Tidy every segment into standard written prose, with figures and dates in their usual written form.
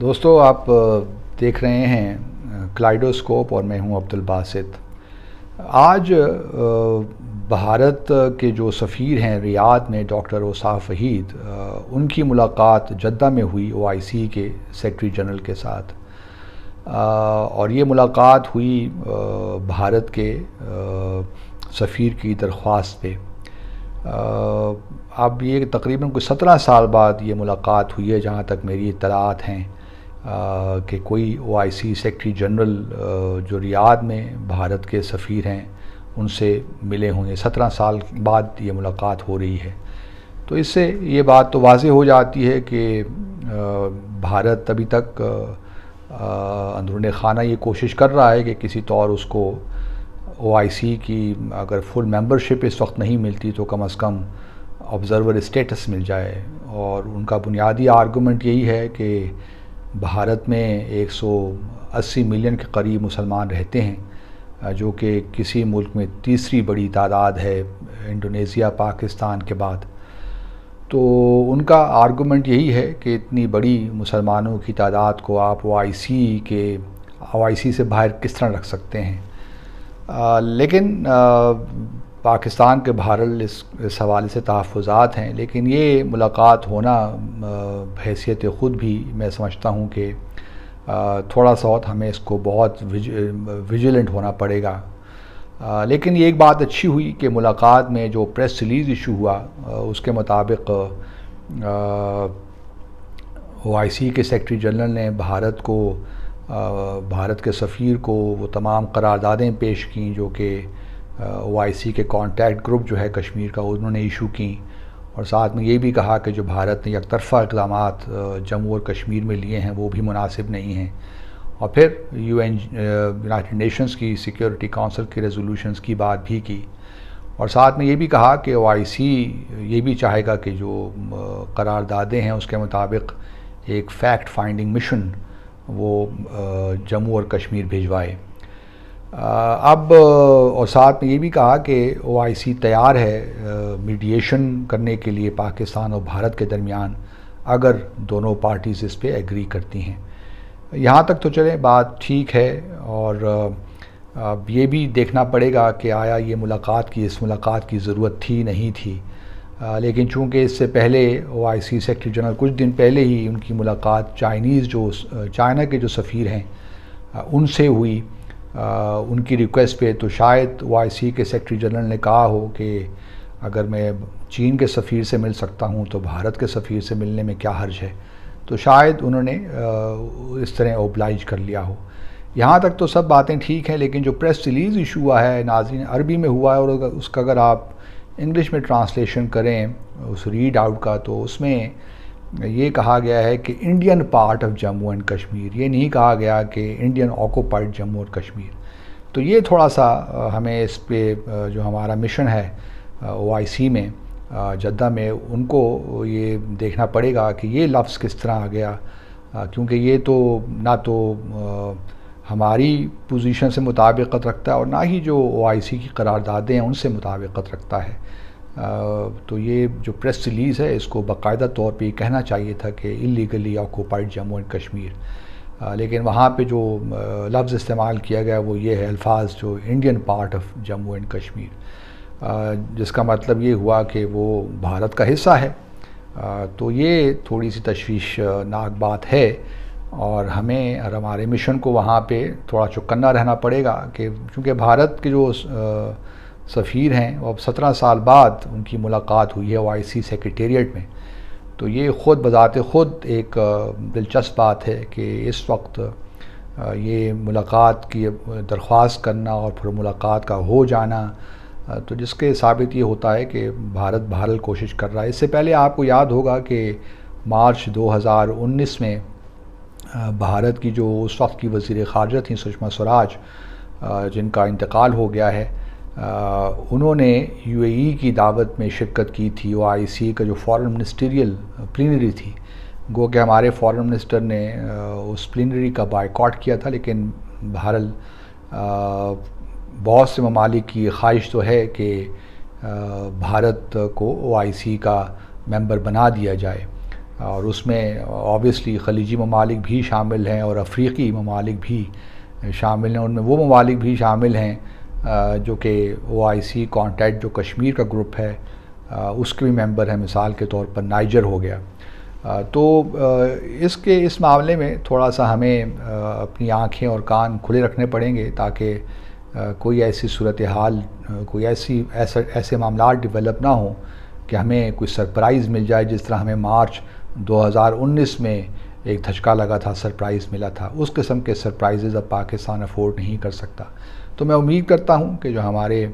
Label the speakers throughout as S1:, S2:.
S1: دوستو آپ دیکھ رہے ہیں کلائڈوسکوپ اور میں ہوں عبدالباسط۔ آج بھارت کے جو سفیر ہیں ریاض میں ڈاکٹر اوصاف وحید، ان کی ملاقات جدہ میں ہوئی OIC کے سیکرٹری جنرل کے ساتھ، اور یہ ملاقات ہوئی بھارت کے سفیر کی درخواست پہ۔ اب یہ تقریباً کوئی 17 سال بعد یہ ملاقات ہوئی ہے جہاں تک میری اطلاعات ہیں کہ کوئی OIC سیکرٹری جنرل جو ریاض میں بھارت کے سفیر ہیں ان سے ملے ہوں گے۔ 17 سال بعد یہ ملاقات ہو رہی ہے، تو اس سے یہ بات تو واضح ہو جاتی ہے کہ بھارت ابھی تک اندرون خانہ یہ کوشش کر رہا ہے کہ کسی طور اس کو OIC کی اگر فل ممبرشپ اس وقت نہیں ملتی تو کم از کم آبزرور اسٹیٹس مل جائے، اور ان کا بنیادی آرگومنٹ یہی ہے کہ بھارت میں 180 ملین کے قریب مسلمان رہتے ہیں، جو کہ کسی ملک میں تیسری بڑی تعداد ہے انڈونیشیا پاکستان کے بعد۔ تو ان کا آرگومنٹ یہی ہے کہ اتنی بڑی مسلمانوں کی تعداد کو آپ OIC سے باہر کس طرح رکھ سکتے ہیں۔ لیکن پاکستان کے بہرحال اس حوالے سے تحفظات ہیں، لیکن یہ ملاقات ہونا بحیثیت خود بھی میں سمجھتا ہوں کہ تھوڑا سا ہمیں اس کو بہت ویجیلنٹ ہونا پڑے گا۔ لیکن یہ ایک بات اچھی ہوئی کہ ملاقات میں جو پریس ریلیز ایشو ہوا اس کے مطابق OIC کے سیکرٹری جنرل نے بھارت کے سفیر کو وہ تمام قراردادیں پیش کیں جو کہ OIC کے کانٹیکٹ گروپ جو ہے کشمیر کا انہوں نے ایشو کیں، اور ساتھ میں یہ بھی کہا کہ جو بھارت نے یک طرفہ اقدامات جموں اور کشمیر میں لیے ہیں وہ بھی مناسب نہیں ہیں، اور پھر یونائٹڈ نیشنز کی سیکیورٹی کونسل کی ریزولوشنز کی بات بھی کی، اور ساتھ میں یہ بھی کہا کہ OIC یہ بھی چاہے گا کہ جو قراردادیں ہیں اس کے مطابق ایک فیکٹ فائنڈنگ مشن وہ جموں اور کشمیر بھیجوائے۔ اور ساتھ میں یہ بھی کہا کہ OIC تیار ہے میڈیشن کرنے کے لیے پاکستان اور بھارت کے درمیان اگر دونوں پارٹیز اس پہ ایگری کرتی ہیں۔ یہاں تک تو چلیں بات ٹھیک ہے، اور اب یہ بھی دیکھنا پڑے گا کہ آیا یہ اس ملاقات کی ضرورت تھی نہیں تھی، لیکن چونکہ اس سے پہلے OIC سیکرٹری جنرل کچھ دن پہلے ہی ان کی ملاقات چائنا کے جو سفیر ہیں ان سے ہوئی ان کی ریکویسٹ پہ، تو شاید OIC کے سیکرٹری جنرل نے کہا ہو کہ اگر میں چین کے سفیر سے مل سکتا ہوں تو بھارت کے سفیر سے ملنے میں کیا حرج ہے، تو شاید انہوں نے اس طرح اوبلائج کر لیا ہو۔ یہاں تک تو سب باتیں ٹھیک ہیں، لیکن جو پریس ریلیز ایشو ہوا ہے ناظرین عربی میں ہوا ہے، اور اس کا اگر آپ انگلش میں ٹرانسلیشن کریں اس ریڈ آؤٹ کا، تو اس میں یہ کہا گیا ہے کہ Indian part of Jammu and Kashmir, یہ نہیں کہا گیا کہ انڈین آکوپائڈ جموں اور کشمیر۔ تو یہ تھوڑا سا ہمیں اس پہ جو ہمارا مشن ہے OIC میں جدہ میں ان کو یہ دیکھنا پڑے گا کہ یہ لفظ کس طرح آ گیا، کیونکہ یہ تو نہ تو ہماری پوزیشن سے مطابقت رکھتا ہے اور نہ ہی جو OIC کی قراردادیں ہیں ان سے مطابقت رکھتا ہے۔ تو یہ جو پریس ریلیز ہے اس کو باقاعدہ طور پہ یہ کہنا چاہیے تھا کہ اللیگلی آکوپائڈ جموں اینڈ کشمیر، لیکن وہاں پہ جو لفظ استعمال کیا گیا وہ یہ ہے الفاظ جو Indian part of Jammu and Kashmir, جس کا مطلب یہ ہوا کہ وہ بھارت کا حصہ ہے۔ تو یہ تھوڑی سی تشویشناک بات ہے، اور ہمیں اور ہمارے مشن کو وہاں پہ تھوڑا چوکنا رہنا پڑے گا کہ چونکہ بھارت کے جو سفیر ہیں وہ اب 17 سال بعد ان کی ملاقات ہوئی ہے OIC سیکریٹریٹ میں، تو یہ خود بذات خود ایک دلچسپ بات ہے کہ اس وقت یہ ملاقات کی درخواست کرنا اور پھر ملاقات کا ہو جانا، تو جس کے ثابت یہ ہوتا ہے کہ بھارت بہرحال کوشش کر رہا ہے۔ اس سے پہلے آپ کو یاد ہوگا کہ مارچ 2019 میں بھارت کی جو اس وقت کی وزیر خارجہ تھیں سشما سوراج، جن کا انتقال ہو گیا ہے، انہوں نے UAE کی دعوت میں شرکت کی تھی OIC کا جو فارن منسٹریل پلینری تھی، گو کہ ہمارے فارن منسٹر نے اس پلینری کا بائیکاٹ کیا تھا، لیکن بہرحال بہت سے ممالک کی خواہش تو ہے کہ بھارت کو OIC کا ممبر بنا دیا جائے، اور اس میں آبویسلی خلیجی ممالک بھی شامل ہیں اور افریقی ممالک بھی شامل ہیں. ان میں وہ ممالک بھی شامل ہیں جو کہ OIC کانٹیکٹ جو کشمیر کا گروپ ہے اس کے بھی ممبر ہیں. مثال کے طور پر نائجر ہو گیا. تو اس معاملے میں تھوڑا سا ہمیں اپنی آنکھیں اور کان کھلے رکھنے پڑیں گے تاکہ کوئی ایسی صورتحال کوئی ایسے معاملات ڈیولپ نہ ہوں کہ ہمیں کوئی سرپرائز مل جائے جس طرح ہمیں مارچ 2019 میں ایک دھچکا لگا تھا, سرپرائز ملا تھا. اس قسم کے سرپرائزز اب پاکستان افورڈ نہیں کر سکتا. تو میں امید کرتا ہوں کہ جو ہمارے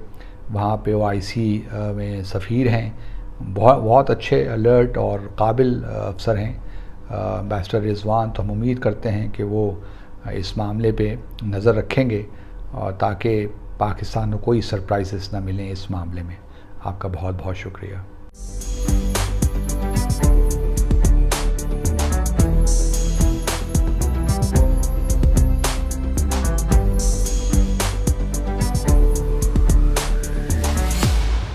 S1: وہاں پہ OIC میں سفیر ہیں بہت اچھے الرٹ اور قابل افسر ہیں, امبیسڈر رضوان, تو ہم امید کرتے ہیں کہ وہ اس معاملے پہ نظر رکھیں گے اور تاکہ پاکستان کو کوئی سرپرائزز نہ ملیں اس معاملے میں. آپ کا بہت بہت شکریہ.